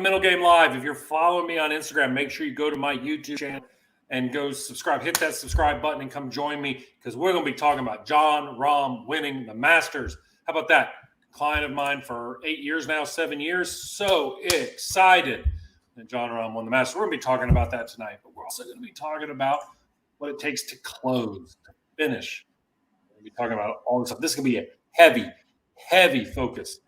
Mental Game Live. If you're following me on Instagram, make sure you go to my YouTube channel and go subscribe. Hit that subscribe button and come join me because we're going to be talking about Jon Rahm winning the Masters. How about that? Client of mine for 8 years now, 7 years. So excited that Jon Rahm won the Masters. We're going to be talking about that tonight, but we're also going to be talking about what it takes to close, to finish. We're going to be talking about all this stuff. This is going to be a heavy focus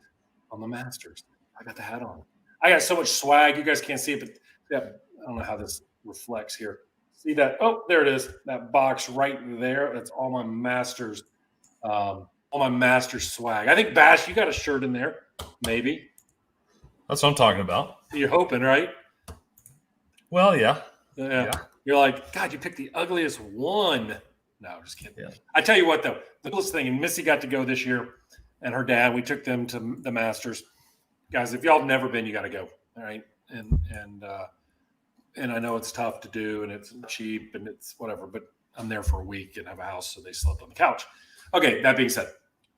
on the Masters. I got the hat on. I got so much swag. You guys can't see it, but yeah, I don't know how this reflects here. See that? Oh, there it is. That box right there. That's all my Masters swag. I think, Bash, you got a shirt in there, maybe. That's what I'm talking about. You're hoping, right? Well, yeah. You're like, God, you picked the ugliest one. No, I'm just kidding. Yeah. I tell you what, though, the coolest thing, and Missy got to go this year, and her dad, we took them to the Masters. Guys, if y'all have never been, you got to go, all right? And I know it's tough to do, and it's cheap, and it's whatever, but I'm there for a week and have a house, so they slept on the couch. Okay, that being said,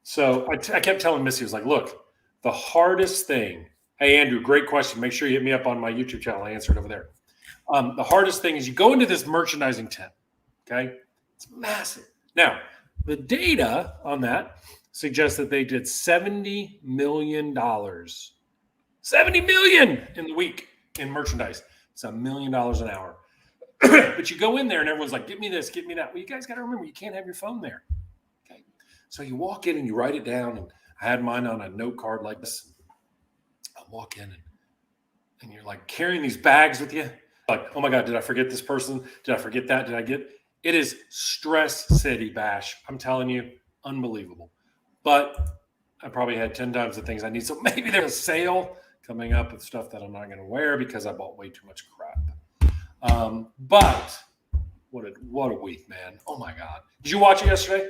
so I kept telling Missy, I was like, look, the hardest thing – hey, Andrew, great question. Make sure you hit me up on my YouTube channel. I answered over there. The hardest thing is you go into this merchandising tent, okay? It's massive. Now, the data on that suggests that they did $70 million. $70 million in the week in merchandise. It's $1 million an hour. But you go in there and everyone's like, give me this, give me that. Well, you guys got to remember, you can't have your phone there. Okay. So you walk in and you write it down. And I had mine on a note card like this. I walk in and you're like carrying these bags with you. Like, oh my God, did I forget this person? Did I forget that? It is stress city, Bash. I'm telling you, unbelievable. But I probably had 10 times the things I need. So maybe there's a sale coming up with stuff that I'm not going to wear because I bought way too much crap. But what a week, man. Oh my God. Did you watch it yesterday?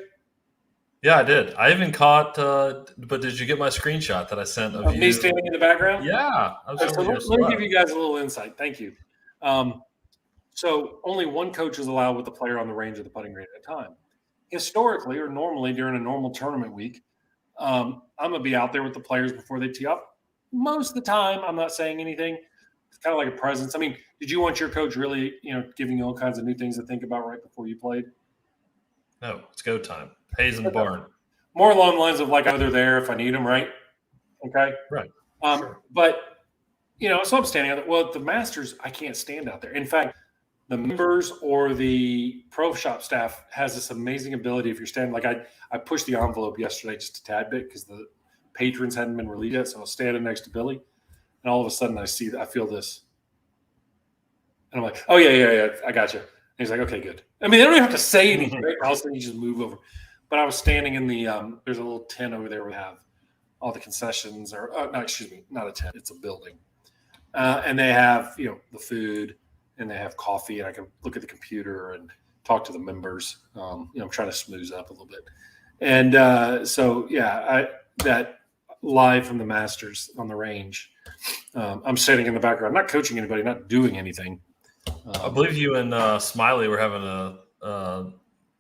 Yeah, I did. I even caught, but did you get my screenshot that I sent of you? Me standing in the background? Yeah. So let me give you guys a little insight. Thank you. So only one coach is allowed with the player on the range of the putting green at a time. Historically, or normally during a normal tournament week, I'm going to be out there with the players before they tee up. Most of the time, I'm not saying anything. It's kind of like a presence. I mean, did you want your coach really, giving you all kinds of new things to think about right before you played? No, it's go time. Hayes in the barn. More along the lines of like, they're there if I need them, right? Okay. Right. Sure. But, so I'm standing out there. Well, at the Masters, I can't stand out there. In fact, the members or the pro shop staff has this amazing ability. If you're standing, like I pushed the envelope yesterday just a tad bit because the patrons hadn't been released yet. So I was standing next to Billy, and all of a sudden I feel this. And I'm like, oh, yeah, I got you. And he's like, okay, good. I mean, they don't even have to say anything, right? All of a sudden you just move over. But I was standing in the there's a little tent over there where we have all the concessions, not a tent. It's a building. And they have, the food, and they have coffee, and I can look at the computer and talk to the members. I'm trying to smooth up a little bit. And that live from the Masters on the range, I'm sitting in the background, not coaching anybody, not doing anything. I believe you and Smiley were having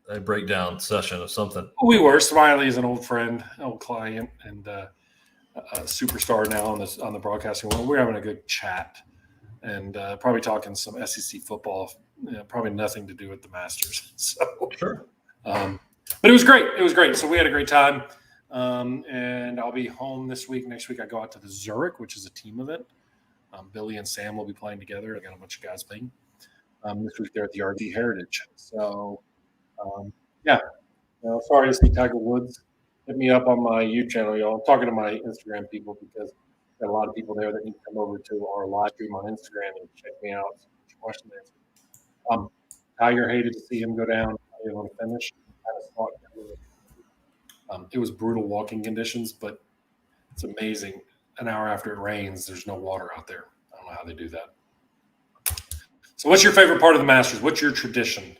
a breakdown session of something. We were. Smiley is an old friend, old client, and a superstar now on the broadcasting world. We're having a good chat and probably talking some SEC football. Probably nothing to do with the Masters. So sure. But it was great. It was great. So we had a great time. And I'll be home this week. Next week I go out to the Zurich, which is a team event. Billy and Sam will be playing together. I got a bunch of guys playing. This week they're at the RD Heritage. So, sorry to see Tiger Woods. Hit me up on my YouTube channel, y'all. I'm talking to my Instagram people because got a lot of people there that need to come over to our live stream on Instagram and check me out. Question answer. Tiger hated to see him go down. I didn't want to finish. It was brutal walking conditions, but it's amazing. An hour after it rains, there's no water out there. I don't know how they do that. So what's your favorite part of the Masters? What's your tradition?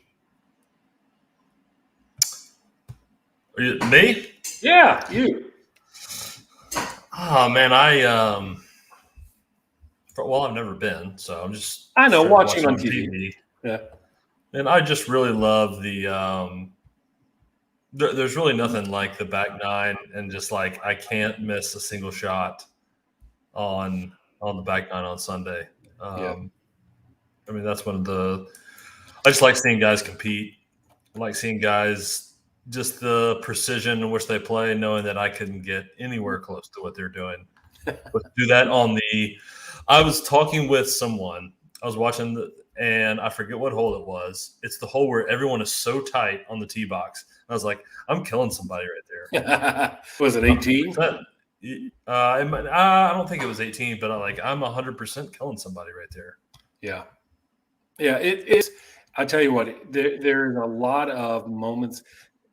Me? Yeah, you. Oh, man, I've never been, so I'm just – I know, watching on TV. Yeah. And I just really love the there's really nothing like the back nine and just like I can't miss a single shot on on the back nine on Sunday. Yeah. I mean, that's one of the – I just like seeing guys compete. I like seeing guys just the precision in which they play, knowing that I couldn't get anywhere close to what they're doing. But do that on the – I was talking with someone. I was watching and I forget what hole it was. It's the hole where everyone is so tight on the tee box. I was like, I'm killing somebody right there. Was it 18? I don't think it was 18, but I'm 100% killing somebody right there. Yeah. Yeah, it's – I tell you what, there's a lot of moments.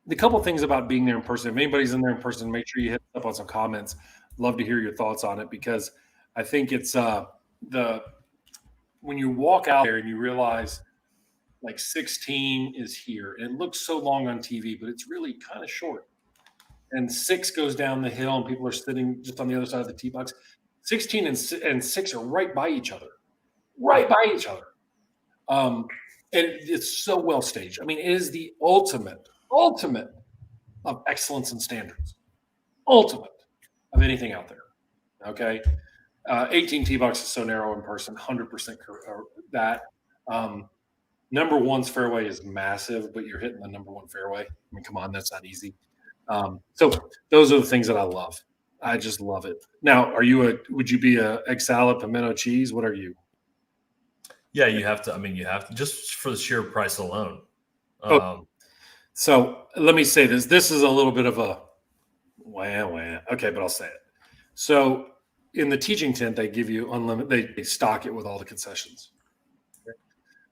The couple things about being there in person, if anybody's in there in person, make sure you hit up on some comments. Love to hear your thoughts on it, because I think it's when you walk out there and you realize like 16 is here. It looks so long on TV, but it's really kind of short. And 6 goes down the hill and people are sitting just on the other side of the tee box. 16 and 6 are right by each other. Right by each other. And it's so well staged. I mean, it is the ultimate of excellence and standards. Ultimate of anything out there. Okay. 18 tee box is so narrow in person, 100% that. Number one's fairway is massive, but you're hitting the number one fairway. I mean, come on, that's not easy. So those are the things that I love. I just love it. Now, would you be a egg salad, pimento cheese? What are you? Yeah, you have to. I mean, you have to, just for the sheer price alone. So let me say this. This is a little bit of a wah. Okay, but I'll say it. So in the teaching tent, they give you unlimited. They stock it with all the concessions. Okay.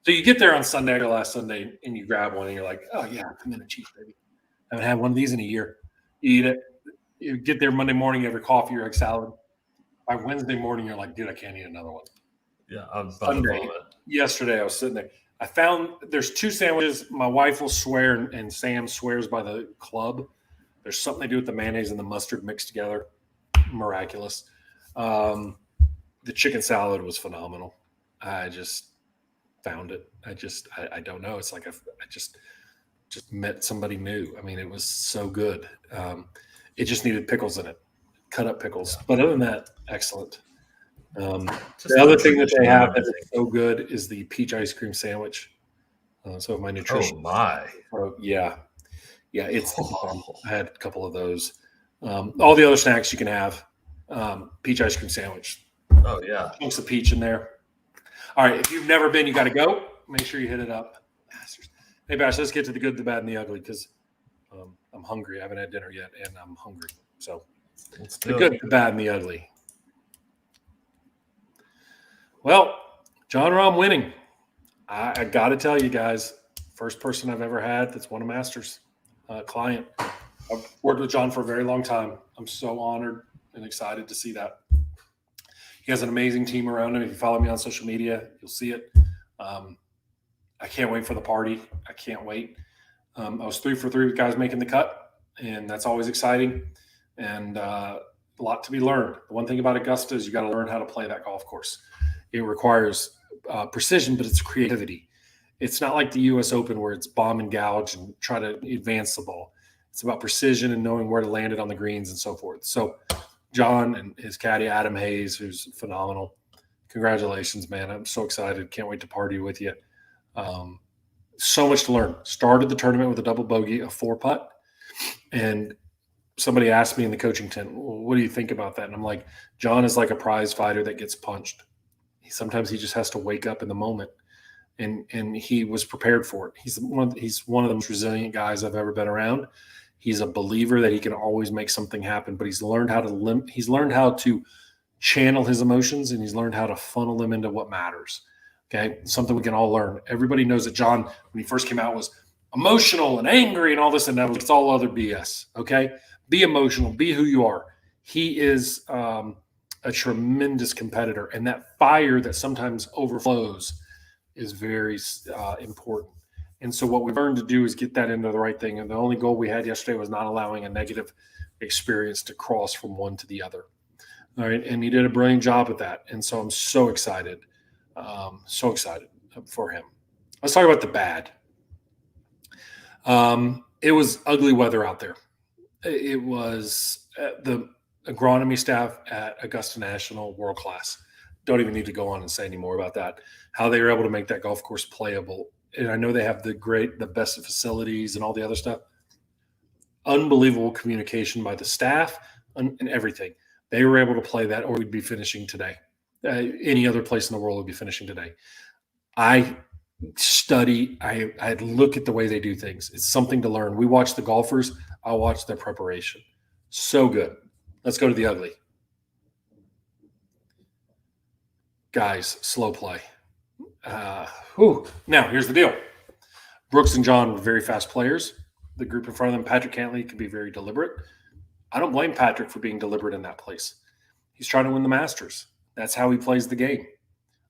So you get there on Sunday or last Sunday, and you grab one, and you're like, "Oh yeah, pimento cheese, baby. I haven't had one of these in a year." You eat it. You get there Monday morning, you have your coffee, your egg salad. By Wednesday morning, you're like, "Dude, I can't eat another one." Yeah, I'm about to vomit. Yesterday, I was sitting there. I found there's 2 sandwiches. My wife will swear, and Sam swears by the club. There's something they do with the mayonnaise and the mustard mixed together. Miraculous. The chicken salad was phenomenal. I just found it. I don't know. It's like I just met somebody new. I mean, it was so good. It just needed pickles in it, cut up pickles. Yeah. But other than that, excellent. The other thing that they have that is so good is the peach ice cream sandwich. So my nutrition. Oh my! Yeah, it's the bomb. I had a couple of those. All the other snacks you can have. Peach ice cream sandwich. Oh yeah, chunks of peach in there. All right, if you've never been, you got to go. Make sure you hit it up. Hey Bash, let's get to the good, the bad, and the ugly, because I'm hungry. I haven't had dinner yet, and I'm hungry. So the good, the bad, and the ugly. Well, Jon Rahm winning. I got to tell you guys, first person I've ever had that's won a Masters client. I've worked with Jon for a very long time. I'm so honored and excited to see that. He has an amazing team around him. If you follow me on social media, you'll see it. I can't wait for the party. I can't wait. I was 3 for 3 with guys making the cut, and that's always exciting. And a lot to be learned. The one thing about Augusta is you got to learn how to play that golf course. It requires precision, but it's creativity. It's not like the U.S. Open where it's bomb and gouge and try to advance the ball. It's about precision and knowing where to land it on the greens and so forth. So Jon and his caddy, Adam Hayes, who's phenomenal. Congratulations, man. I'm so excited. Can't wait to party with you. So much to learn. Started the tournament with a double bogey, a 4-putt. And somebody asked me in the coaching tent, well, what do you think about that? And I'm like, Jon is like a prize fighter that gets punched. Sometimes he just has to wake up in the moment. And he was prepared for it. He's one of the most resilient guys I've ever been around. He's a believer that he can always make something happen, but he's learned how to channel his emotions, and he's learned how to funnel them into what matters. Okay. Something we can all learn. Everybody knows that Jon, when he first came out, was emotional and angry and all this, and it's all other BS. Okay. Be emotional, be who you are. He is a tremendous competitor, and that fire that sometimes overflows is very important. And so what we've learned to do is get that into the right thing. And the only goal we had yesterday was not allowing a negative experience to cross from one to the other. All right. And he did a brilliant job at that. And so I'm so excited for him. Let's talk about the bad. It was ugly weather out there. It was the agronomy staff at Augusta National, world class. don't even need to go on and say any more about that. How they were able to make that golf course playable. And I know they have the best facilities and all the other stuff. Unbelievable communication by the staff and everything. They were able to play that, or we'd be finishing today. Any other place in the world would be finishing today. I study. I look at the way they do things. It's something to learn. We watch the golfers. I watch their preparation. So good. Let's go to the ugly. Guys, slow play. Now, here's the deal. Brooks and Jon were very fast players. The group in front of them, Patrick Cantlay, could be very deliberate. I don't blame Patrick for being deliberate in that place. He's trying to win the Masters. That's how he plays the game.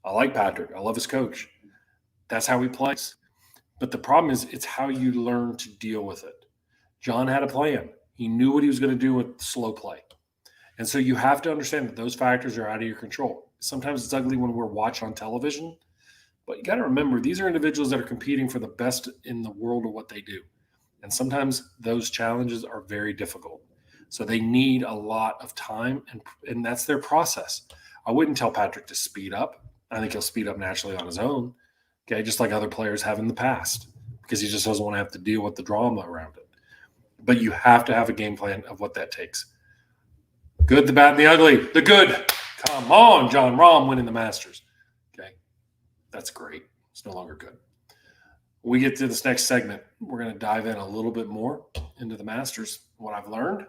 I like Patrick. I love his coach. That's how he plays. But the problem is it's how you learn to deal with it. Jon had a plan. He knew what he was going to do with slow play. And so you have to understand that those factors are out of your control. Sometimes it's ugly when we're watching on television, but you got to remember these are individuals that are competing for the best in the world of what they do. And sometimes those challenges are very difficult. So they need a lot of time, and that's their process. I wouldn't tell Patrick to speed up. I think he'll speed up naturally on his own, okay, just like other players have in the past, because he just doesn't want to have to deal with the drama around it. But you have to have a game plan of what that takes. Good, the bad, and the ugly. The good. Come on, Jon Rahm winning the Masters. Okay, that's great. It's no longer good. When we get to this next segment, we're going to dive in a little bit more into the Masters, what I've learned,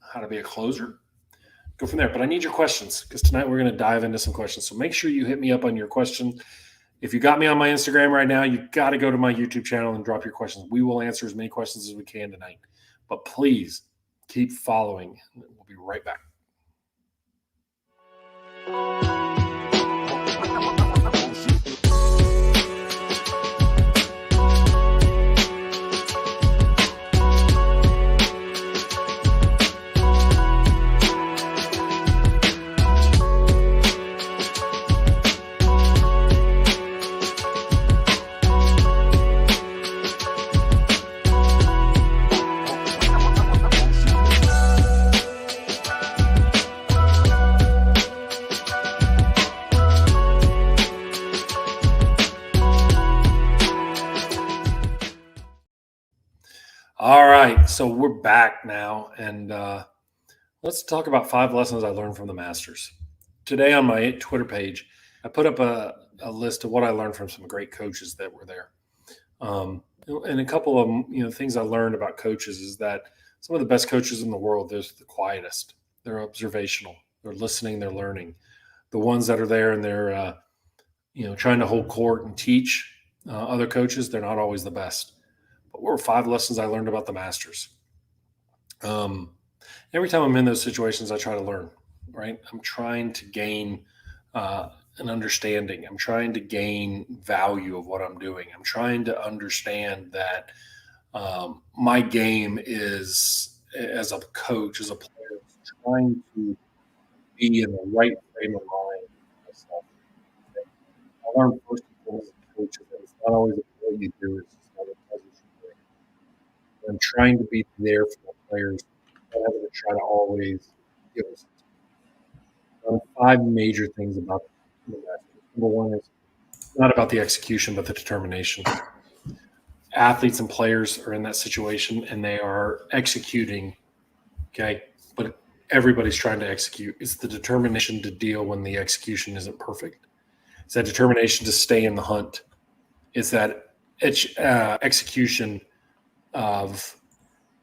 how to be a closer. Go from there. But I need your questions because tonight we're going to dive into some questions. So make sure you hit me up on your question. If you got me on my Instagram right now, you got to go to my YouTube channel and drop your questions. We will answer as many questions as we can tonight. But please keep following. We'll be right back. All right, so we're back now, and let's talk about 5 lessons I learned from the Masters. Today on my Twitter page, I put up a list of what I learned from some great coaches that were there. And a couple of them, things I learned about coaches is that some of the best coaches in the world, they're the quietest. They're observational. They're listening. They're learning. The ones that are there and they're, trying to hold court and teach other coaches, they're not always the best. But what were 5 lessons I learned about the Masters? Every time I'm in those situations, I try to learn, right? I'm trying to gain an understanding. I'm trying to gain value of what I'm doing. I'm trying to understand that my game is, as a coach, as a player, trying to be in the right frame of mind myself. I learned first and foremost as a coach that it's not always what you do, it's just not a pleasure. I'm trying to be there for the players. I'm having to try to always give us 5 major things about the Masters. Number one is not about the execution, but the determination. Athletes and players are in that situation, and they are executing, okay? But everybody's trying to execute. It's the determination to deal when the execution isn't perfect. It's that determination to stay in the hunt. It's that execution of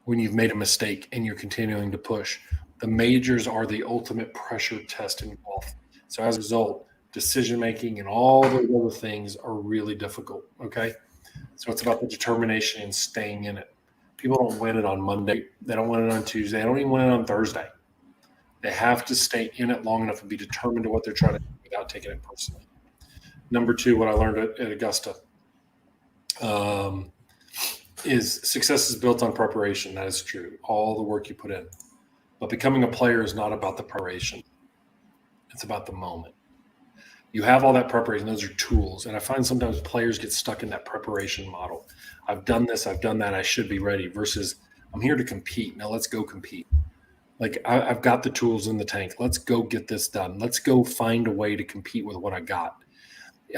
when you've made a mistake and you're continuing to push. The majors are the ultimate pressure test in golf. So as a result, decision-making and all those other things are really difficult, okay? So it's about the determination and staying in it. People don't win it on Monday. They don't win it on Tuesday. They don't even win it on Thursday. They have to stay in it long enough and be determined to what they're trying to do without taking it personally. Number 2, what I learned at Augusta is success is built on preparation. That is true. All the work you put in. But becoming a player is not about the preparation. It's about the moment. You have all that preparation. Those are tools. And I find sometimes players get stuck in that preparation model. I've done this. I've done that. I should be ready versus I'm here to compete. Now let's go compete. Like I've got the tools in the tank. Let's go get this done. Let's go find a way to compete with what I got.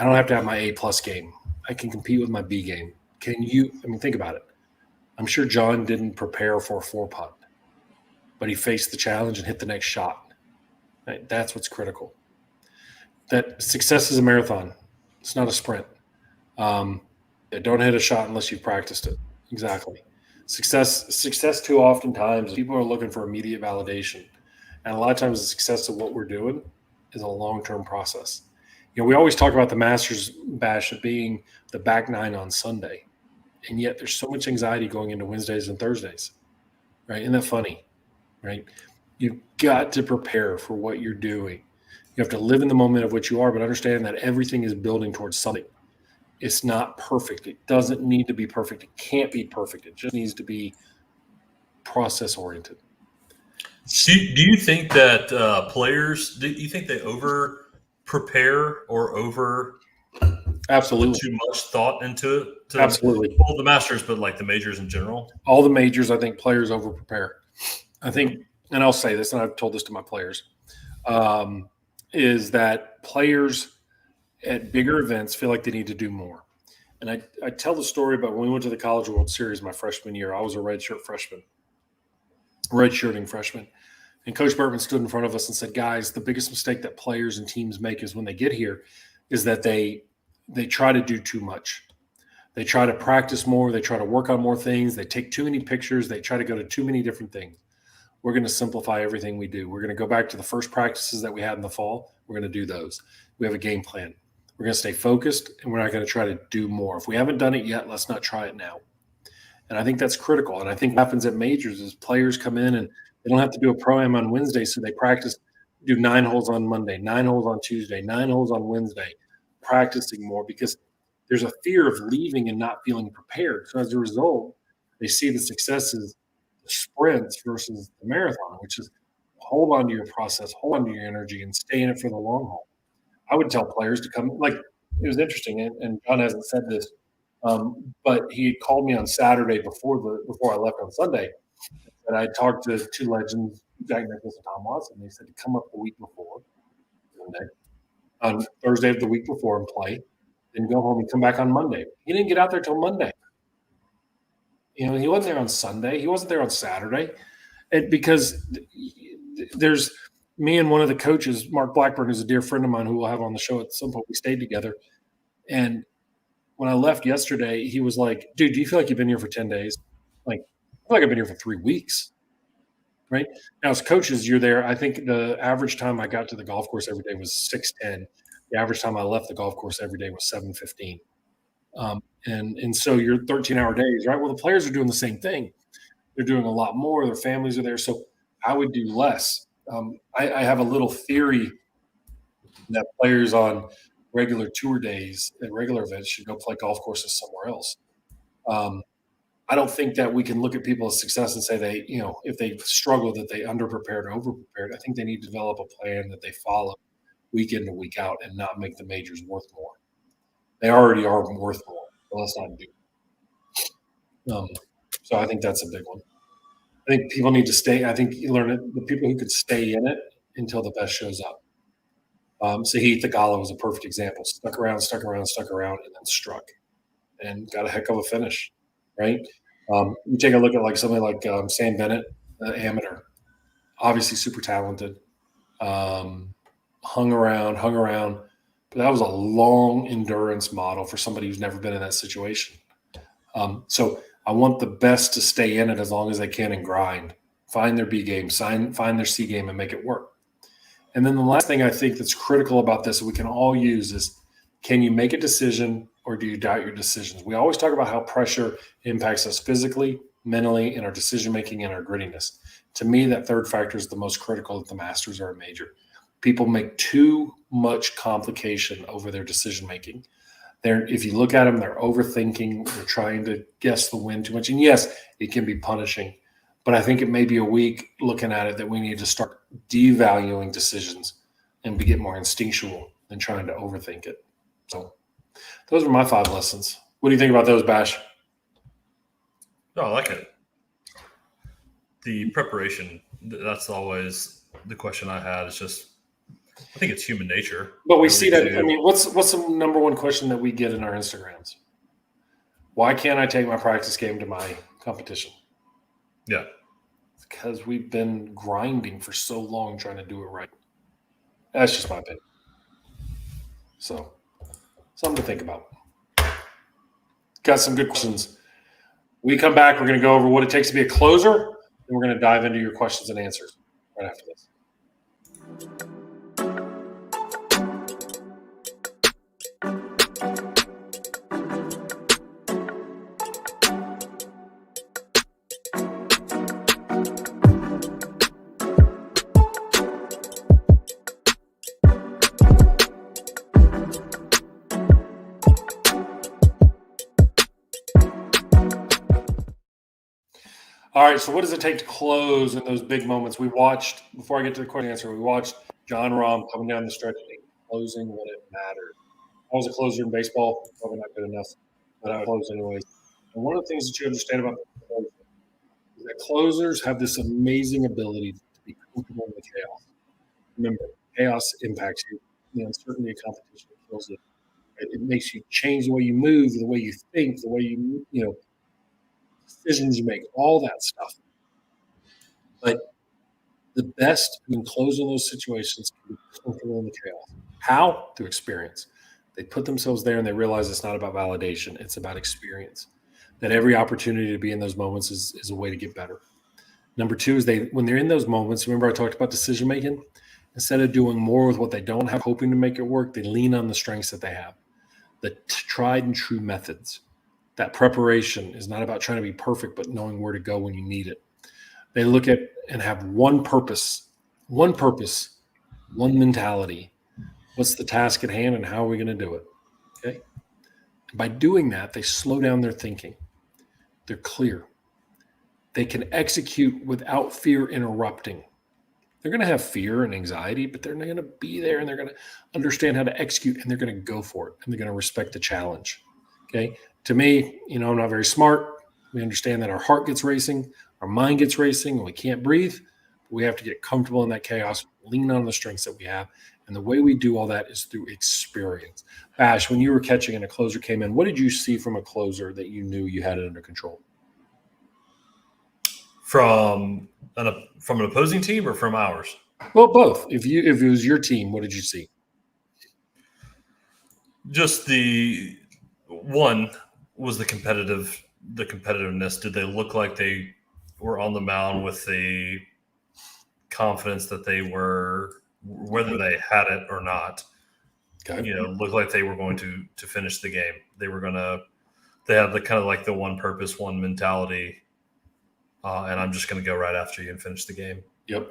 I don't have to have my A+ game. I can compete with my B game. Can you? I mean, think about it. I'm sure Jon didn't prepare for a 4-putt, but he faced the challenge and hit the next shot. Right? That's what's critical. That success is a marathon. It's not a sprint. Don't hit a shot unless you've practiced it. Exactly. Success too oftentimes people are looking for immediate validation. And a lot of times the success of what we're doing is a long-term process. We always talk about the Masters bash of being the back nine on Sunday. And yet there's so much anxiety going into Wednesdays and Thursdays, right? Isn't that funny, right? You've got to prepare for what you're doing. You have to live in the moment of what you are, but understand that everything is building towards something. It's not perfect. It doesn't need to be perfect. It can't be perfect. It just needs to be process-oriented. Do you think that players, do you think they over prepare or over Absolutely put too much thought into it? Absolutely. Well, the Masters, but like the majors in general? All the majors, I think players over prepare. I think, and I'll say this, and I've told this to my players, is that players at bigger events feel like they need to do more. And I tell the story about when we went to the College World Series my freshman year. I was a redshirting freshman. And Coach Burtman stood in front of us and said, guys, the biggest mistake that players and teams make is when they get here is that they try to do too much. They try to practice more. They try to work on more things. They take too many pictures. They try to go to too many different things. We're going to simplify everything we do. We're going to go back to the first practices that we had in the fall. We're going to do those. We have a game plan. We're going to stay focused, and we're not going to try to do more. If we haven't done it yet, let's not try it now. And I think that's critical. And I think what happens at majors is players come in and they don't have to do a pro-am on Wednesday, so they practice, do 9 holes on Monday, 9 holes on Tuesday, 9 holes on Wednesday, practicing more because there's a fear of leaving and not feeling prepared. So as a result, they see the successes, the sprints versus the marathon, which is hold on to your process, hold on to your energy, and stay in it for the long haul. I would tell players to come, like, it was interesting, and Jon hasn't said this, but he called me on Saturday before I left on Sunday, and I talked to two legends, Jack Nicklaus and Tom Watson. They said to come up the week before, Sunday, on Thursday of the week before and play, then go home and come back on Monday. He didn't get out there till Monday. He wasn't there on Sunday. He wasn't there on Saturday, because there's me and one of the coaches, Mark Blackburn, who's a dear friend of mine who we'll have on the show at some point. We stayed together, and when I left yesterday, he was like, dude, do you feel like you've been here for 10 days? Like, I feel like I've been here for 3 weeks, right? Now, as coaches, you're there. I think the average time I got to the golf course every day was 6:10. The average time I left the golf course every day was 7:15. And so you're 13-hour days, right? Well, the players are doing the same thing. They're doing a lot more. Their families are there. So I would do less. I have a little theory that players on regular tour days and regular events should go play golf courses somewhere else. I don't think that we can look at people's success and say they, if they struggle, that they underprepared or overprepared. I think they need to develop a plan that they follow week in and week out and not make the majors worth more. They already are worth more. So let's not do it. So I think that's a big one. I think people need to stay. I think you learn it. The people who could stay in it until the best shows up. Sahith Theegala was a perfect example. Stuck around, and then struck, and got a heck of a finish, right? You take a look at somebody like Sam Bennett, amateur, obviously super talented, hung around, but that was a long endurance model for somebody who's never been in that situation. So I want the best to stay in it as long as they can and grind, find their B game, find their C game, and make it work. And then the last thing I think that's critical about this that we can all use is, can you make a decision or do you doubt your decisions? We always talk about how pressure impacts us physically, mentally, in our decision-making and our grittiness. To me, that third factor is the most critical at the Masters or a major. People make too much complication over their decision-making. If you look at them, they're overthinking. They're trying to guess the wind too much. And yes, it can be punishing. But I think it may be a week looking at it that we need to start devaluing decisions and get more instinctual than trying to overthink it. So those are my 5 lessons. What do you think about those, Bash? No, I like it. The preparation that's always the question I had. It's just, I think it's human nature. But we see that. To, I mean, what's the number one question that we get in our Instagrams? Why can't I take my practice game to my competition? Yeah. It's because we've been grinding for so long trying to do it right. That's just my opinion. So, something to think about. Got some good questions. We come back, we're going to go over what it takes to be a closer, and we're going to dive into your questions and answers right after this. All right, so what does it take to close in those big moments? We watched, before I get to the question answer, we watched Jon Rahm coming down the stretch and closing when it mattered. I was a closer in baseball, probably not good enough, but I closed anyways. And one of the things that you understand about the closer is that closers have this amazing ability to be comfortable in the chaos. Remember, chaos impacts you. The uncertainty of competition kills you. It makes you change the way you move, the way you think, the way you decisions you make, all that stuff. But the best who can close in those situations can be comfortable in the chaos. How? Through experience. They put themselves there and they realize it's not about validation, it's about experience. That every opportunity to be in those moments is a way to get better. Number two is when they're in those moments, remember I talked about decision making? Instead of doing more with what they don't have, hoping to make it work, they lean on the strengths that they have. The tried and true methods. That preparation is not about trying to be perfect, but knowing where to go when you need it. They look at and have one purpose, one mentality. What's the task at hand and how are we going to do it? Okay. By doing that, they slow down their thinking. They're clear. They can execute without fear interrupting. They're going to have fear and anxiety, but they're going to be there and they're going to understand how to execute and they're going to go for it and they're going to respect the challenge. Okay. To me, I'm not very smart. We understand that our heart gets racing, our mind gets racing, and we can't breathe. We have to get comfortable in that chaos, lean on the strengths that we have. And the way we do all that is through experience. Bash, when you were catching and a closer came in, what did you see from a closer that you knew you had it under control? From an opposing team or from ours? Well, both. If it was your team, what did you see? Just the one was the competitiveness. Did they look like they were on the mound with the confidence that they were, whether they had it or not? Okay. Looked like they were going to finish the game. They had the kind of like the one purpose, one mentality, and I'm just going to go right after you and finish the game. Yep.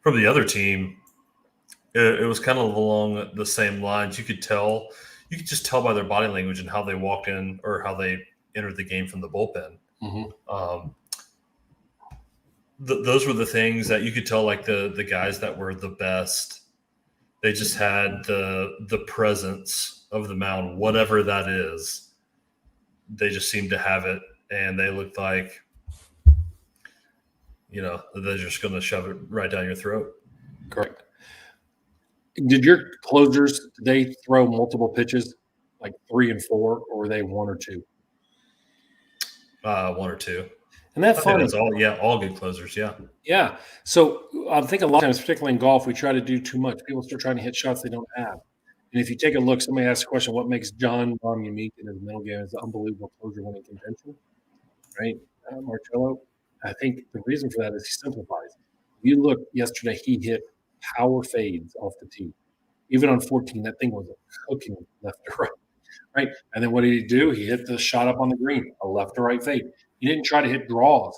From the other team, it was kind of along the same lines. You could just tell by their body language and how they walked in or how they entered the game from the bullpen. Mm-hmm. Those were the things that you could tell, like the guys that were the best. They just had the presence of the mound, whatever that is. They just seemed to have it, and they looked like, they're just going to shove it right down your throat. Correct. Did your closers, did they throw multiple pitches, like 3 and 4, or were they 1 or 2? 1 or 2. And that's funny. That's all good closers, yeah. Yeah. So I think a lot of times, particularly in golf, we try to do too much. People start trying to hit shots they don't have. And if you take a look, somebody asked the question, what makes Jon Rahm unique in his middle game? Is the unbelievable closer winning convention, right? Marcello, I think the reason for that is he simplifies. If you look yesterday, he hit power fades off the tee. Even on 14, that thing was hooking left to right, right? And then what did he do? He hit the shot up on the green, a left to right fade. He didn't try to hit draws.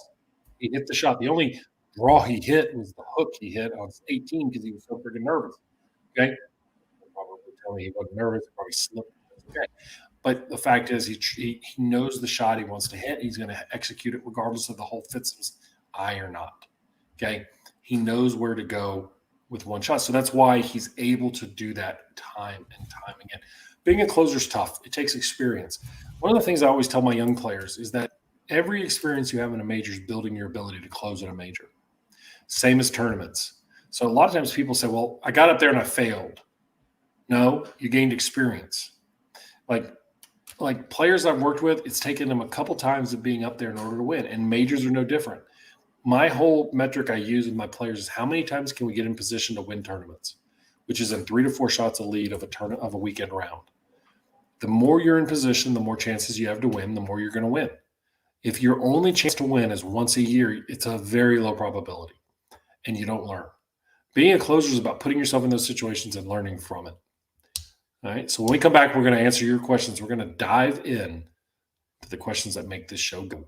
He hit the shot. The only draw he hit was the hook he hit on 18 because he was so freaking nervous. Okay? Probably tell me he wasn't nervous. He probably slipped. Okay. But the fact is he knows the shot he wants to hit. He's going to execute it regardless of the hole fits his eye or not. Okay? He knows where to go with one shot. So that's why he's able to do that time and time again. Being a closer is tough. It takes experience. One of the things I always tell my young players is that every experience you have in a major is building your ability to close in a major. Same as tournaments. So a lot of times people say, well, I got up there and I failed. No, you gained experience. Like players I've worked with, it's taken them a couple times of being up there in order to win, and majors are no different. My whole metric I use with my players is how many times can we get in position to win tournaments, which is in 3 to 4 shots a lead of a weekend round. The more you're in position, the more chances you have to win, the more you're going to win. If your only chance to win is once a year, it's a very low probability, and you don't learn. Being a closer is about putting yourself in those situations and learning from it. All right. So when we come back, we're going to answer your questions. We're going to dive in to the questions that make this show go.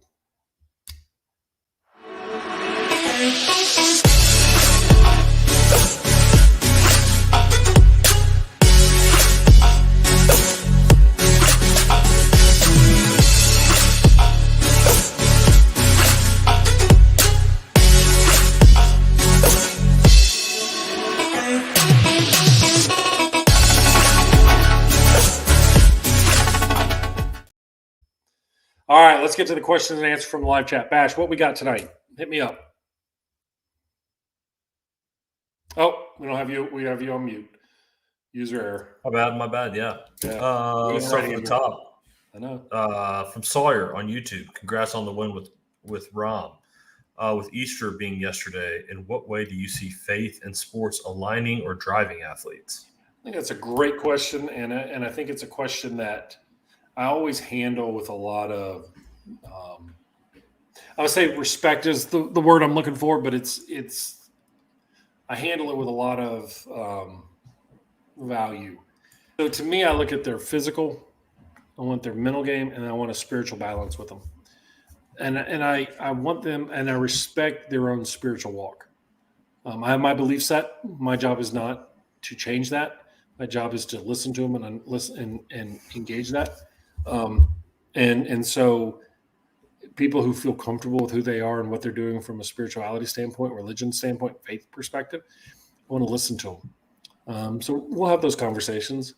All right, let's get to the questions and answers from the live chat. Bash, what we got tonight? Hit me up. Oh, we don't have you. We have you on mute. User error. My bad. Yeah. Let's start from the top. I know. From Sawyer on YouTube. Congrats on the win with Rahm. With Easter being yesterday, in what way do you see faith and sports aligning or driving athletes? I think that's a great question, and I think it's a question that I always handle with a lot of, I would say respect is the word I'm looking for, but I handle it with a lot of value. So to me, I look at their physical, I want their mental game, and I want a spiritual balance with them. And I want them, and I respect their own spiritual walk. I have my belief set. My job is not to change that. My job is to listen to them and listen and engage that. And so people who feel comfortable with who they are and what they're doing from a spirituality standpoint, religion standpoint, faith perspective, I want to listen to them. So we'll have those conversations.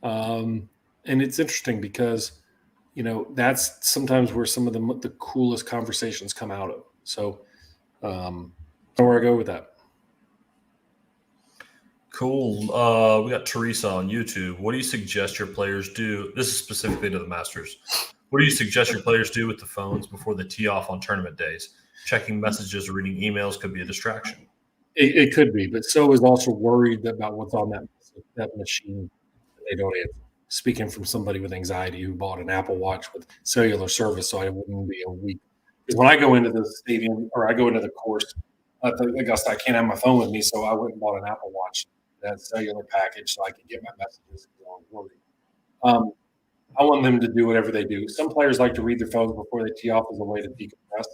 And it's interesting because, that's sometimes where some of the coolest conversations come out of. So where I go with that. Cool. We got Teresa on YouTube. What do you suggest your players do? This is specifically to the Masters. What do you suggest your players do with the phones before they tee off on tournament days? Checking messages or reading emails could be a distraction. It could be, but so is also worried about what's on that machine that they don't answer. Speaking from somebody with anxiety who bought an Apple Watch with cellular service, so I wouldn't be a week. Because when I go into the stadium or I go into the course at Augusta, I can't have my phone with me, so I went and bought an Apple Watch that cellular package so I could get my messages. I want them to do whatever they do. Some players like to read their phones before they tee off as a way to decompress.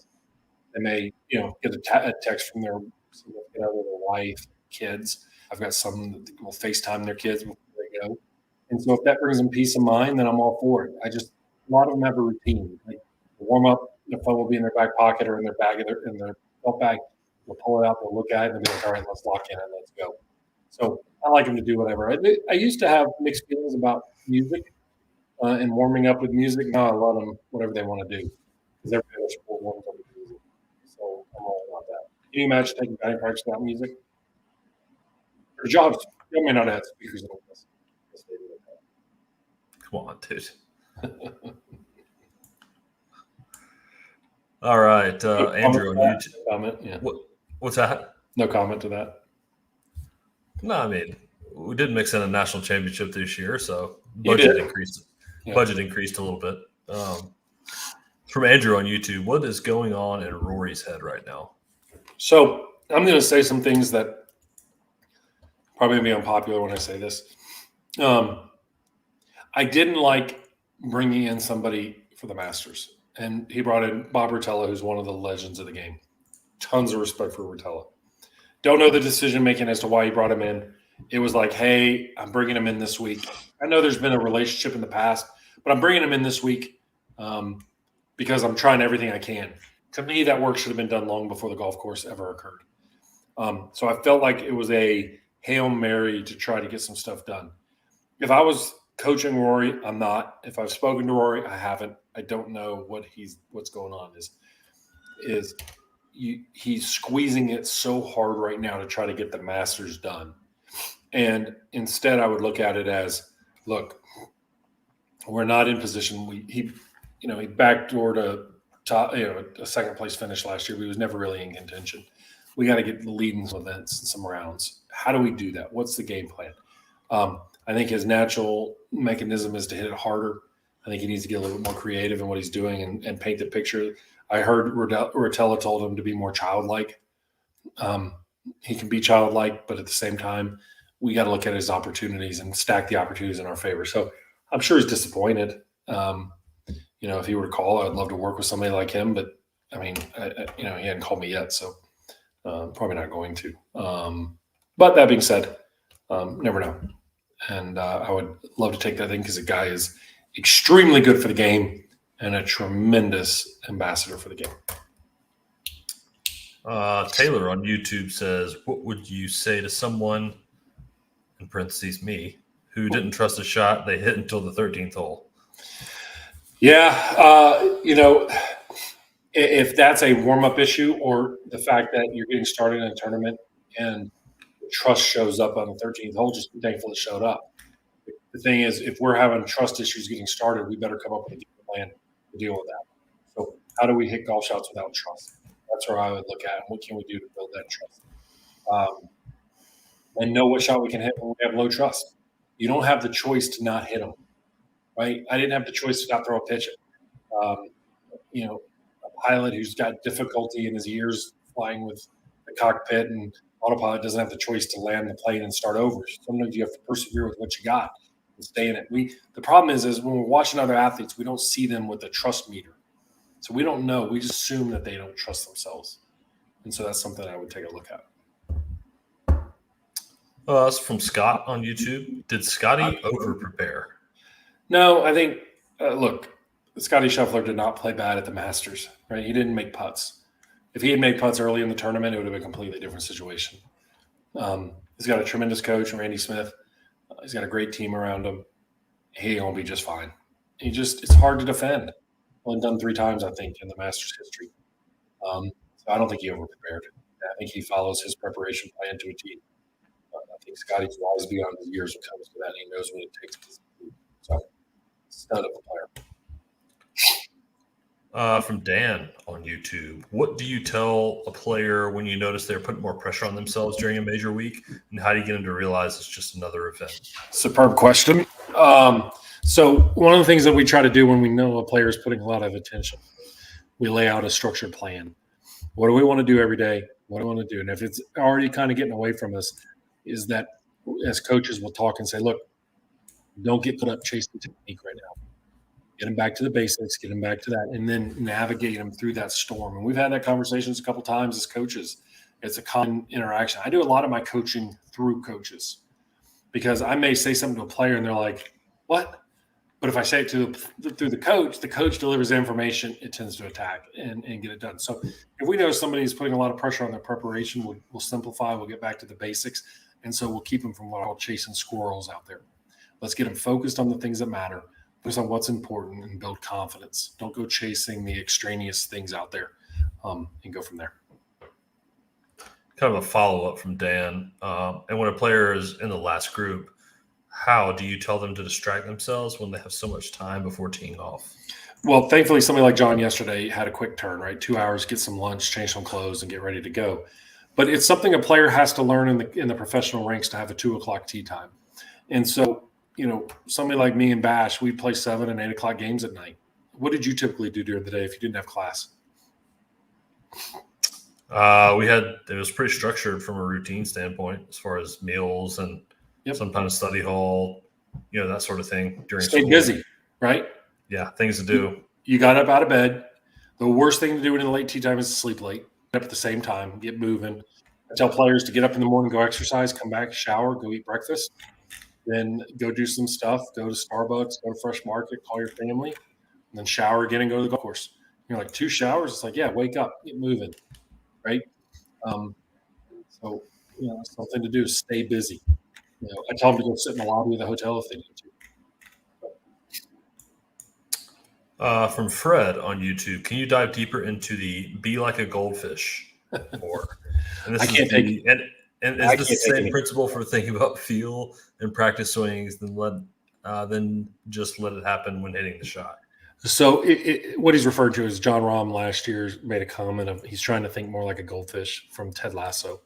They may, get a text from their significant other, their wife, kids. I've got some that will FaceTime their kids before they go. And so if that brings them peace of mind, then I'm all for it. A lot of them have a routine. Like the warm up, the phone will be in their back pocket or in their bag, in their belt bag. They'll pull it out, they'll look at it, and they'll be like, all right, let's lock in and let's go. So I like them to do whatever. I used to have mixed feelings about music and warming up with music. Now I let them whatever they want to do because every other sport warms up with music. So I'm all about that. Can you imagine taking batting practice without music? Your jobs, you may not have speakers in this. Come on, dude. All right, Andrew on YouTube. Comment, yeah. What's that? No comment to that. No, I mean, we did mix in a national championship this year, so budget increased. Yeah. Budget increased a little bit. From Andrew on YouTube, what is going on in Rory's head right now? So I'm going to say some things that probably going to be unpopular when I say this. I didn't like bringing in somebody for the Masters, and he brought in Bob Rotella, who's one of the legends of the game. Tons of respect for Rotella. Don't know the decision making as to why he brought him in. It was like, hey, I'm bringing him in this week. I know there's been a relationship in the past, but I'm bringing him in this week because I'm trying everything I can. To me, that work should have been done long before the golf course ever occurred. So I felt like it was a Hail Mary to try to get some stuff done. If I was coaching Rory, I'm not. If I've spoken to Rory, I haven't. I don't know what's going on. Is he's squeezing it so hard right now to try to get the Masters done. And instead, I would look at it as, look, we're not in position. He backdoored a second place finish last year. But he was never really in contention. We got to get the lead in some events and some rounds. How do we do that? What's the game plan? I think his natural mechanism is to hit it harder. I think he needs to get a little bit more creative in what he's doing and paint the picture. I heard Rotella told him to be more childlike. He can be childlike, but at the same time, we got to look at his opportunities and stack the opportunities in our favor. So I'm sure he's disappointed. If he were to call, I'd love to work with somebody like him. But I mean, he hadn't called me yet, so probably not going to. But that being said, never know. And I would love to take that thing because the guy is extremely good for the game and a tremendous ambassador for the game. Taylor on YouTube says, what would you say to someone, in parentheses me, who didn't trust a shot they hit until the 13th hole? Yeah, if that's a warm-up issue or the fact that you're getting started in a tournament and trust shows up on the 13th hole, just be thankful it showed up. The thing is, if we're having trust issues getting started, we better come up with a game plan to deal with that. So how do we hit golf shots without trust? That's where I would look at, and what can we do to build that trust? And know what shot we can hit when we have low trust. You don't have the choice to not hit them, right? I didn't have the choice to not throw a pitch. A pilot who's got difficulty in his ears flying with the cockpit and autopilot doesn't have the choice to land the plane and start over. Sometimes you have to persevere with what you got and stay in it. The problem is when we're watching other athletes, we don't see them with a trust meter. So we don't know. We just assume that they don't trust themselves. And so that's something I would take a look at. That's from Scott on YouTube. Did Scotty over-prepare? No, I think, look, Scotty Scheffler did not play bad at the Masters, right? He didn't make putts. If he had made putts early in the tournament, it would have been a completely different situation. He's got a tremendous coach, Randy Smith. He's got a great team around him. He'll be just fine. It's hard to defend. Only done 3 times, I think, in the Masters history. So I don't think he over-prepared. I think he follows his preparation plan to a T. I think Scotty's wise beyond his years when it comes to that. He knows what it takes. So, stud of a player. From Dan on YouTube, what do you tell a player when you notice they're putting more pressure on themselves during a major week, and how do you get them to realize it's just another event? Superb question. So one of the things that we try to do when we know a player is putting a lot of attention, we lay out a structured plan. What do we want to do every day? What do we want to do? And if it's already kind of getting away from us, is that as coaches we'll talk and say, look, don't get put up chasing technique right now. Get them back to the basics, get them back to that, and then navigate them through that storm. And we've had that conversations a couple times as coaches. It's a common interaction. I do a lot of my coaching through coaches because I may say something to a player and they're like, what? But if I say it through the coach delivers the information, it tends to attack and get it done. So if we know somebody's putting a lot of pressure on their preparation, we'll simplify, we'll get back to the basics. And so we'll keep them from what I call chasing squirrels out there. Let's get them focused on the things that matter. Focus on what's important and build confidence. Don't go chasing the extraneous things out there and go from there. Kind of a follow-up from Dan. And when a player is in the last group, how do you tell them to distract themselves when they have so much time before teeing off? Well, thankfully, somebody like John yesterday had a quick turn, right? 2 hours, get some lunch, change some clothes, and get ready to go. But it's something a player has to learn in the professional ranks to have a 2 o'clock tee time. And so, somebody like me and Bash, we'd play 7 and 8 o'clock games at night. What did you typically do during the day if you didn't have class? It was pretty structured from a routine standpoint as far as meals and sometimes study hall, that sort of thing. Stay busy, right? Yeah, things to do. You got up out of bed. The worst thing to do in the late tee time is to sleep late. Get up at the same time, get moving. I tell players to get up in the morning, go exercise, come back, shower, go eat breakfast, then go do some stuff, go to Starbucks, go to Fresh Market, call your family, and then shower again and go to the golf course. You're like, 2 showers? It's like, yeah, wake up, get moving, right? So, something to do is stay busy. I tell them to go sit in the lobby of the hotel if they need From Fred on YouTube, can you dive deeper into the "be like a goldfish" more? And I this is can't take the and I is this can't the take same any. principle for thinking about feel and practice swings than just let it happen when hitting the shot? So what he's referred to is Jon Rahm last year made a comment of he's trying to think more like a goldfish from Ted Lasso.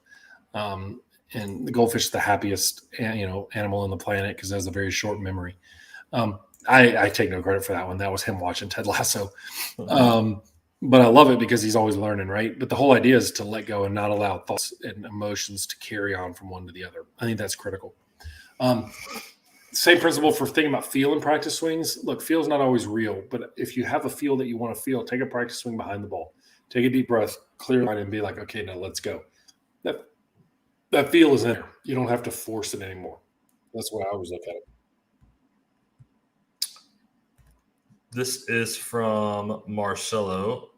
Um, and the goldfish is the happiest animal on the planet because it has a very short memory. I take no credit for that one. That was him watching Ted Lasso. Um, but I love it because he's always learning, right? But the whole idea is to let go and not allow thoughts and emotions to carry on from one to the other. I think that's critical. Um, Same principle for thinking about feel and practice swings. Look, feel is not always real, but if you have a feel that you want to feel, take a practice swing behind the ball. Take a deep breath, clear your mind, and be like, okay, now let's go. That that feel is in there. You don't have to force it anymore. That's what I always look at it. This is from Marcelo.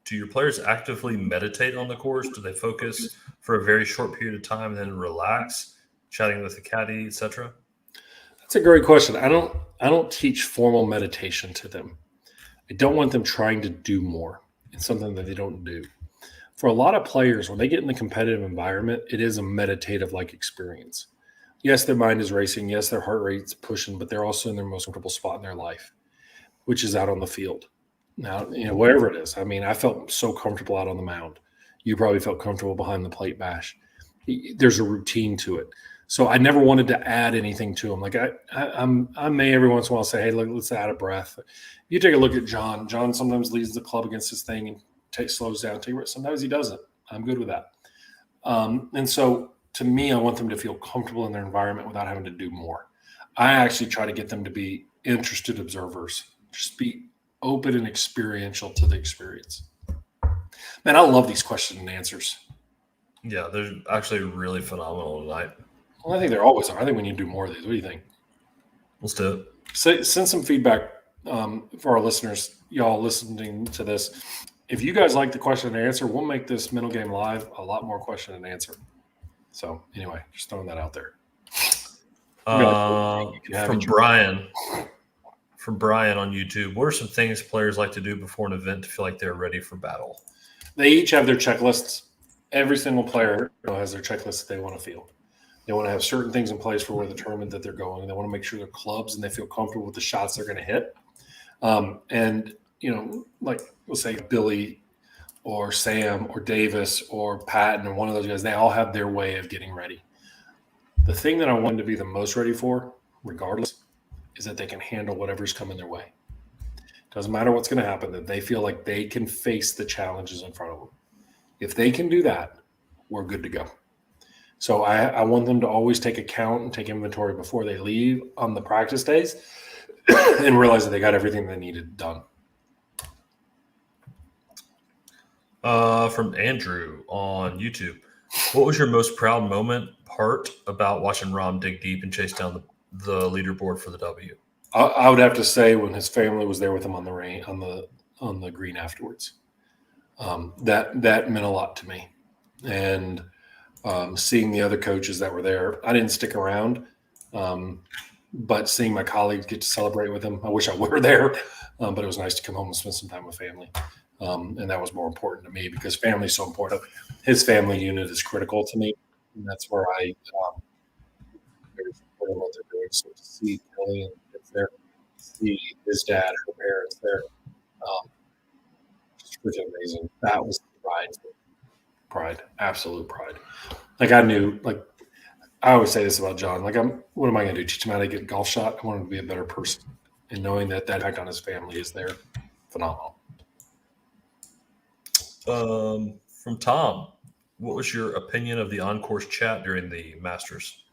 Do your players actively meditate on the course? Do they focus for a very short period of time and then relax, chatting with the caddy, etc.? That's a great question. I don't teach formal meditation to them. I don't want them trying to do more. It's something that they don't do. For a lot of players, when they get in the competitive environment, it is a meditative like experience. Yes, their mind is racing. Yes, their heart rate's pushing, but they're also in their most comfortable spot in their life, which is out on the field. Now, wherever it is. I mean, I felt so comfortable out on the mound. You probably felt comfortable behind the plate bash. There's a routine to it. So I never wanted to add anything to them. Like I may every once in a while say, hey, look, let's add a breath. You take a look at John. John sometimes leads the club against his thing and slows down. Sometimes he doesn't. I'm good with that. And so to me, I want them to feel comfortable in their environment without having to do more. I actually try to get them to be interested observers, just be open and experiential to the experience. Man, I love these question and answers. Yeah, they're actually really phenomenal tonight. Well, I think there always are. I think we need to do more of these. What do you think? Let's do it. Send some feedback for our listeners, y'all listening to this. If you guys like the question and answer, we'll make this mental game live a lot more question and answer. So anyway, just throwing that out there. From Brian. From Brian on YouTube, what are some things players like to do before an event to feel like they're ready for battle? They each have their checklists. Every single player has their checklist that they want to feel. They want to have certain things in place for where the tournament that they're going. They want to make sure they're clubs and they feel comfortable with the shots they're going to hit. And like we'll say Billy or Sam or Davis or Patton or one of those guys, they all have their way of getting ready. The thing that I want them to be the most ready for, regardless, is that they can handle whatever's coming their way. Doesn't matter what's going to happen, that they feel like they can face the challenges in front of them. If they can do that, we're good to go. So I want them to always take account and take inventory before they leave on the practice days and realize that they got everything they needed done. From Andrew on YouTube, what was your most proud part about watching Rahm dig deep and chase down the leaderboard for the W? I would have to say when his family was there with him on the green afterwards. That meant a lot to me, and seeing the other coaches that were there. I didn't stick around, but seeing my colleagues get to celebrate with him. I wish I were there, but it was nice to come home and spend some time with family. And that was more important to me because family is so important. His family unit is critical to me, and that's where I very supportive of what they're doing. So to see Kelly and kids there, see his dad, her parents there, just freaking amazing. That was pride, absolute pride. Like I knew, like I always say this about John. Like what am I going to do? Teach him how to get a golf shot? I want him to be a better person, and knowing that impact on his family is there, phenomenal. From Tom, what was your opinion of the on-course chat during the Masters?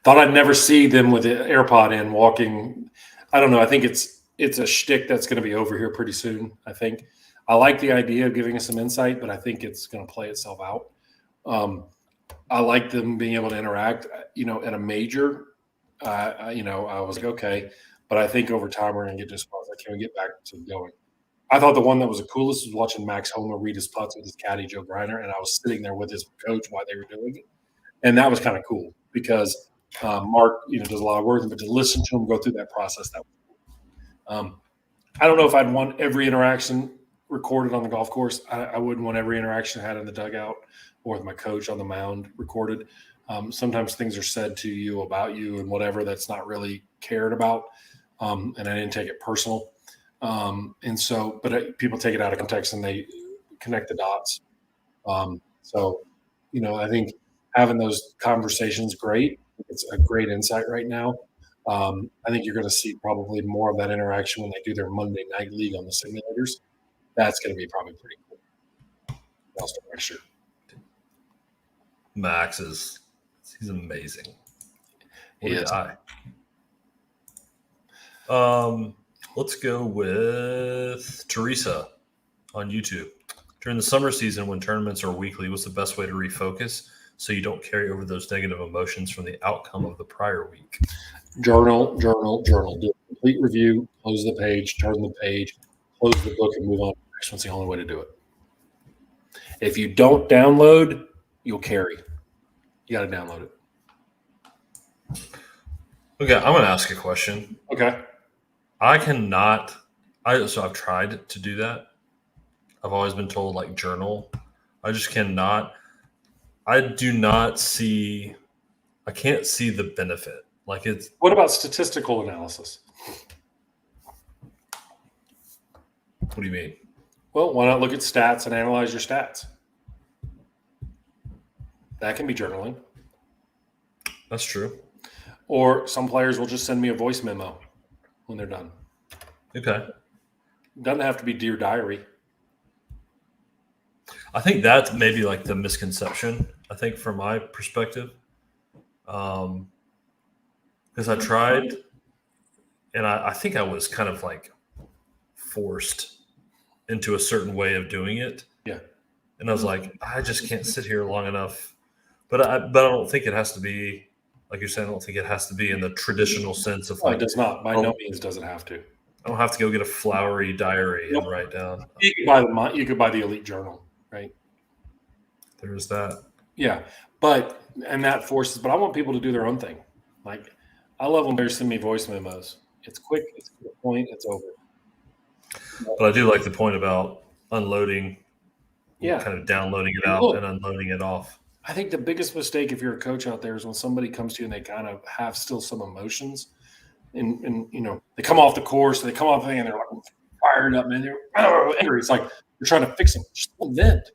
Thought I'd never see them with the AirPod in walking. I don't know. I think it's a shtick that's going to be over here pretty soon. I think I like the idea of giving us some insight, but I think it's going to play itself out. I like them being able to interact. At a major, I was like, okay, but I think over time we're going to get to a spot like, can we get back to going? I thought the one that was the coolest was watching Max Homa read his putts with his caddy, Joe Griner, and I was sitting there with his coach while they were doing it. And that was kind of cool because Mark, does a lot of work, but to listen to him go through that process, that was cool. I don't know if I'd want every interaction recorded on the golf course. I wouldn't want every interaction I had in the dugout or with my coach on the mound recorded. Sometimes things are said to you about you and whatever that's not really cared about, and I didn't take it personal. People take it out of context and they connect the dots. So, I think having those conversations great. It's a great insight right now. I think you're going to see probably more of that interaction when they do their Monday night league on the simulators. That's going to be probably pretty cool. I'll start next year. Max he's amazing. What He a is. guy. Let's go with Teresa on YouTube. During the summer season, when tournaments are weekly, what's the best way to refocus so you don't carry over those negative emotions from the outcome of the prior week? Journal. Do a complete review, close the page, turn the page, close the book, and move on. That's the only way to do it. If you don't download, you'll carry. You got to download it. Okay, I'm going to ask a question. Okay. I've tried to do that. I've always been told like journal. I just cannot. I can't see the benefit. Like it's. What about statistical analysis? What do you mean? Well, why not look at stats and analyze your stats? That can be journaling. That's true. Or some players will just send me a voice memo when they're done. Okay. Doesn't have to be Dear Diary. I think that's maybe like the misconception, I think, from my perspective. Because I tried, and I think I was kind of like forced into a certain way of doing it. Yeah. And I was like, I just can't sit here long enough. But I don't think it has to be, like you're saying, I don't think it has to be in the traditional sense of No, like. it does not. By no means does it have to. I don't have to go get a flowery diary Nope. and write down. You could buy the Elite Journal, right? There's that. Yeah, but I want people to do their own thing. Like, I love when they send me voice memos. It's quick, it's to the point, it's over. But I do like the point about unloading, Yeah, kind of downloading it out and unloading it off. I think the biggest mistake if you're a coach out there is when somebody comes to you and they kind of have still some emotions, and they come off the course, they come off the thing, and they're like fired up, man. They're angry. It's like you're trying to fix them. Just let them vent.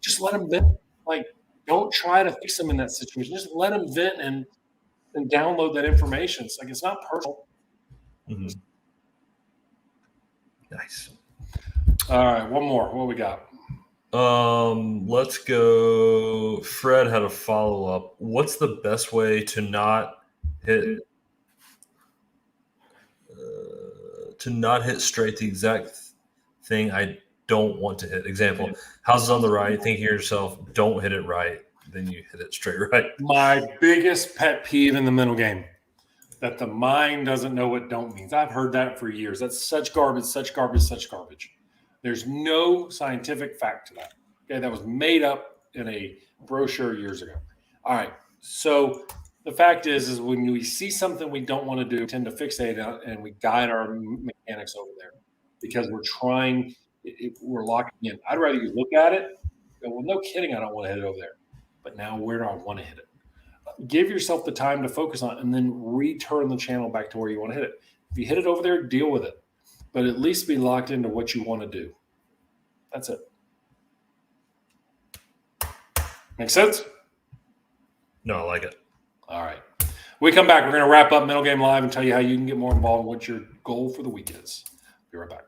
Just let them vent. Like, don't try to fix them in that situation. Just let them vent and download that information. It's like it's not personal. Mm-hmm. Nice. All right, one more. What we got? Let's go. Fred had a follow-up. What's the best way to not hit straight the exact thing I don't want to hit? Example, houses on the right, thinking to yourself, don't hit it right, then you hit it straight right. My biggest pet peeve in the mental game, that the mind doesn't know what don't means. I've heard that for years. That's such garbage. There's no scientific fact to that. Okay, that was made up in a brochure years ago. All right, so the fact is when we see something we don't want to do, we tend to fixate on it and we guide our mechanics over there because we're locking in. I'd rather you look at it, go, well, no kidding, I don't want to hit it over there. But now where do I want to hit it? Give yourself the time to focus on it and then return the channel back to where you want to hit it. If you hit it over there, deal with it. But at least be locked into what you want to do. That's it. Make sense? No, I like it. All right. When we come back, we're going to wrap up Mental Game Live and tell you how you can get more involved and what your goal for the week is. Be right back.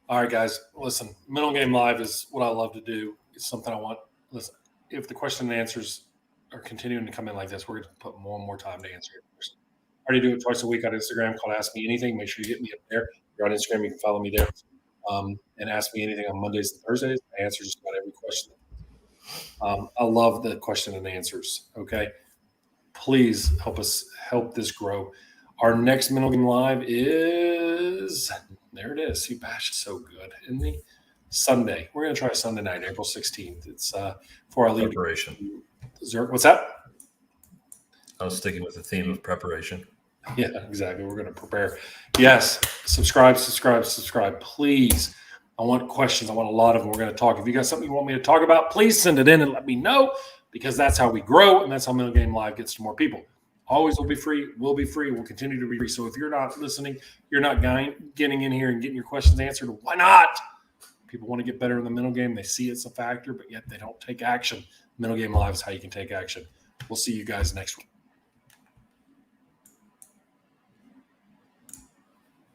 All right, guys, listen, Mental Game Live is what I love to do. It's something I want. Listen, if the question and answers are continuing to come in like this, we're going to put more and more time to answer your question. I already do it twice a week on Instagram called Ask Me Anything. Make sure you get me up there. you're on Instagram, you can follow me there and ask me anything on Mondays and Thursdays. I answer just about every question. I love the question and answers. Okay. Please help this grow. Our next Mental Game Live is there. It is. See, Bash is so good, isn't he? Sunday. We're going to try Sunday night, April 16th. It's before I leave. Preparation. What's that? I was sticking with the theme of preparation. Yeah, exactly. We're going to prepare. Yes. Subscribe. Please. I want questions. I want a lot of them. We're going to talk. If you got something you want me to talk about, please send it in and let me know, because that's how we grow, and that's how Mental Game Live gets to more people. Always will be free. Will be free. Will continue to be free. So if you're not listening, you're not getting in here and getting your questions answered, why not? People want to get better in the mental game. They see it's a factor, but yet they don't take action. Mental Game Live is how you can take action. We'll see you guys next week.